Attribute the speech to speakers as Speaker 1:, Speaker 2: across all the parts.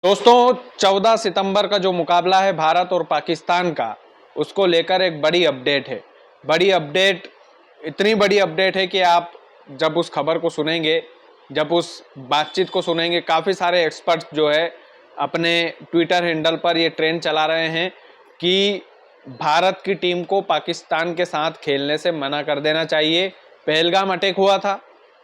Speaker 1: दोस्तों 14 सितंबर का जो मुकाबला है भारत और पाकिस्तान का, उसको लेकर एक बड़ी अपडेट है। बड़ी अपडेट, इतनी बड़ी अपडेट है कि आप जब उस खबर को सुनेंगे, जब उस बातचीत को सुनेंगे, काफ़ी सारे एक्सपर्ट्स जो है अपने ट्विटर हैंडल पर ये ट्रेंड चला रहे हैं कि भारत की टीम को पाकिस्तान के साथ खेलने से मना कर देना चाहिए। पहलगाम अटैक हुआ था,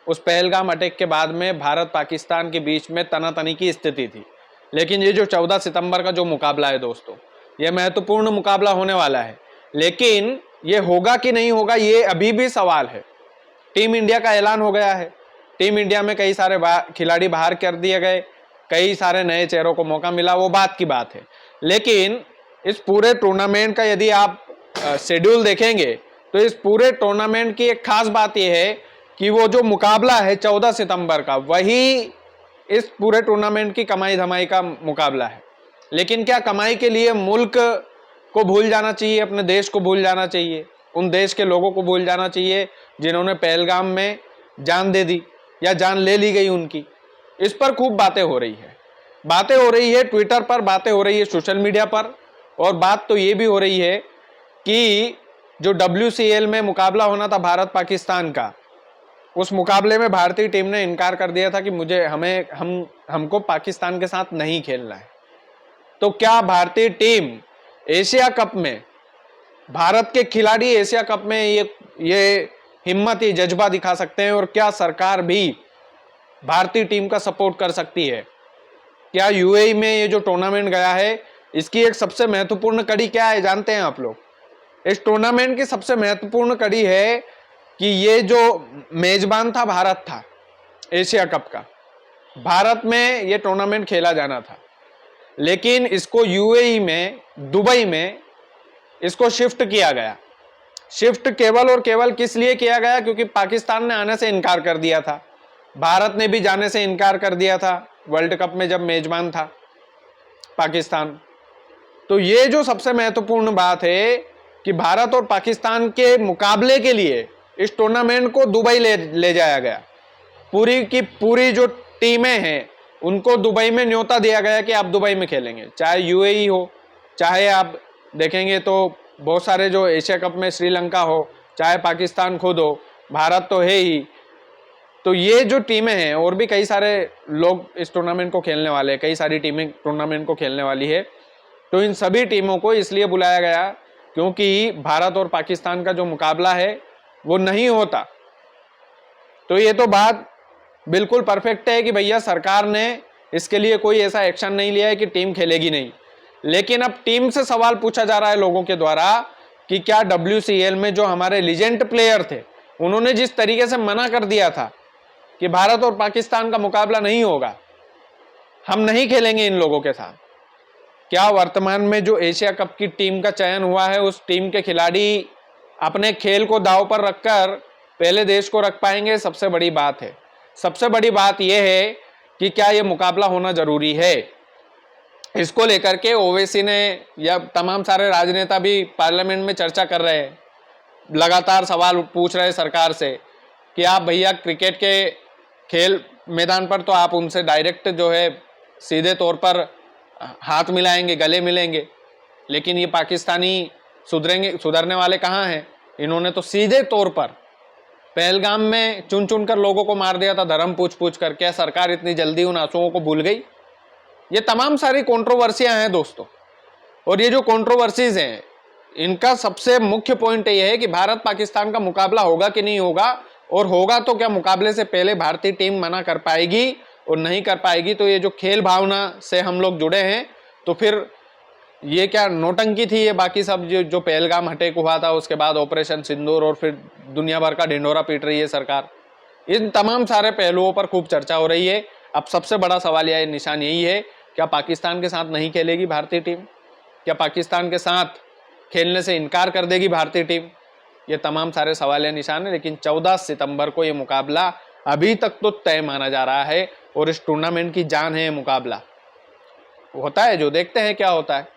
Speaker 1: उस पहलगाम अटैक के बाद में भारत पाकिस्तान के बीच में तनातनी की स्थिति थी। लेकिन ये जो 14 सितंबर का जो मुकाबला है दोस्तों, ये महत्वपूर्ण मुकाबला होने वाला है। लेकिन ये होगा कि नहीं होगा, ये अभी भी सवाल है। टीम इंडिया का ऐलान हो गया है, टीम इंडिया में कई सारे खिलाड़ी बाहर कर दिए गए, कई सारे नए चेहरों को मौका मिला, वो बात की बात है। लेकिन इस पूरे टूर्नामेंट का यदि आप शेड्यूल देखेंगे तो इस पूरे टूर्नामेंट की एक खास बात यह है कि वो जो मुकाबला है 14 सितंबर का, वही इस पूरे टूर्नामेंट की कमाई धमाई का मुकाबला है। लेकिन क्या कमाई के लिए मुल्क को भूल जाना चाहिए, अपने देश को भूल जाना चाहिए, उन देश के लोगों को भूल जाना चाहिए जिन्होंने पहलगाम में जान दे दी या जान ले ली गई उनकी? इस पर खूब बातें हो रही है, बातें हो रही है ट्विटर पर, बातें हो रही है सोशल मीडिया पर। और बात तो ये भी हो रही है कि जो WCL में मुकाबला होना था भारत पाकिस्तान का, उस मुकाबले में भारतीय टीम ने इनकार कर दिया था कि हमको पाकिस्तान के साथ नहीं खेलना है। तो क्या भारतीय टीम एशिया कप में, भारत के खिलाड़ी एशिया कप में ये हिम्मत, ये जज्बा दिखा सकते हैं? और क्या सरकार भी भारतीय टीम का सपोर्ट कर सकती है? क्या UAE में ये जो टूर्नामेंट गया है, इसकी एक सबसे महत्वपूर्ण कड़ी क्या है जानते हैं आप लोग? इस टूर्नामेंट की सबसे महत्वपूर्ण कड़ी है कि ये जो मेजबान था भारत था एशिया कप का, भारत में ये टूर्नामेंट खेला जाना था, लेकिन इसको UAE में, दुबई में इसको शिफ्ट किया गया। शिफ्ट केवल और केवल किस लिए किया गया? क्योंकि पाकिस्तान ने आने से इनकार कर दिया था, भारत ने भी जाने से इनकार कर दिया था वर्ल्ड कप में जब मेजबान था पाकिस्तान। तो ये जो सबसे महत्वपूर्ण बात है कि भारत और पाकिस्तान के मुकाबले के लिए इस टूर्नामेंट को दुबई ले जाया गया। पूरी की पूरी जो टीमें हैं उनको दुबई में न्योता दिया गया कि आप दुबई में खेलेंगे, चाहे UAE हो, चाहे आप देखेंगे तो बहुत सारे जो एशिया कप में श्रीलंका हो, चाहे पाकिस्तान खुद हो, भारत तो है ही। तो ये जो टीमें हैं, और भी कई सारे लोग इस टूर्नामेंट को खेलने वाले हैं, कई सारी टीमें टूर्नामेंट को खेलने वाली है। तो इन सभी टीमों को इसलिए बुलाया गया क्योंकि भारत और पाकिस्तान का जो मुकाबला है वो नहीं होता। तो ये तो बात बिल्कुल परफेक्ट है कि भैया सरकार ने इसके लिए कोई ऐसा एक्शन नहीं लिया है कि टीम खेलेगी नहीं। लेकिन अब टीम से सवाल पूछा जा रहा है लोगों के द्वारा कि क्या WCL में जो हमारे लीजेंड प्लेयर थे, उन्होंने जिस तरीके से मना कर दिया था कि भारत और पाकिस्तान का मुकाबला नहीं होगा, हम नहीं खेलेंगे इन लोगों के साथ, क्या वर्तमान में जो एशिया कप की टीम का चयन हुआ है उस टीम के खिलाड़ी अपने खेल को दांव पर रखकर पहले देश को रख पाएंगे? सबसे बड़ी बात है। सबसे बड़ी बात यह है कि क्या यह मुकाबला होना जरूरी है? इसको लेकर के ओवैसी ने या तमाम सारे राजनेता भी पार्लियामेंट में चर्चा कर रहे हैं, लगातार सवाल पूछ रहे हैं सरकार से कि आप भैया क्रिकेट के खेल मैदान पर तो आप उनसे डायरेक्ट जो है सीधे तौर पर हाथ मिलाएंगे, गले मिलेंगे, लेकिन ये पाकिस्तानी सुधरने वाले कहाँ हैं? इन्होंने तो सीधे तौर पर पहलगाम में चुन चुन कर लोगों को मार दिया था, धर्म पूछ पूछ कर। क्या सरकार इतनी जल्दी उन आंसुओं को भूल गई? ये तमाम सारी कंट्रोवर्सियां हैं दोस्तों, और ये जो कंट्रोवर्सीज हैं, इनका सबसे मुख्य पॉइंट ये है कि भारत पाकिस्तान का मुकाबला होगा कि नहीं होगा, और होगा तो क्या मुकाबले से पहले भारतीय टीम मना कर पाएगी, और नहीं कर पाएगी तो ये जो खेल भावना से हम लोग जुड़े हैं, तो फिर ये क्या नौटंकी थी? ये बाकी सब जो पहलगाम अटैक हुआ था, उसके बाद ऑपरेशन सिंदूर, और फिर दुनिया भर का ढिंढोरा पीट रही है सरकार। इन तमाम सारे पहलुओं पर खूब चर्चा हो रही है। अब सबसे बड़ा सवाल या निशान यही है, क्या पाकिस्तान के साथ नहीं खेलेगी भारतीय टीम? क्या पाकिस्तान के साथ खेलने से इनकार कर देगी भारतीय टीम? ये तमाम सारे सवाल या निशान है। लेकिन 14 सितंबर को ये मुकाबला अभी तक तो तय माना जा रहा है, और इस टूर्नामेंट की जान है मुकाबला। होता है जो, देखते हैं क्या होता है।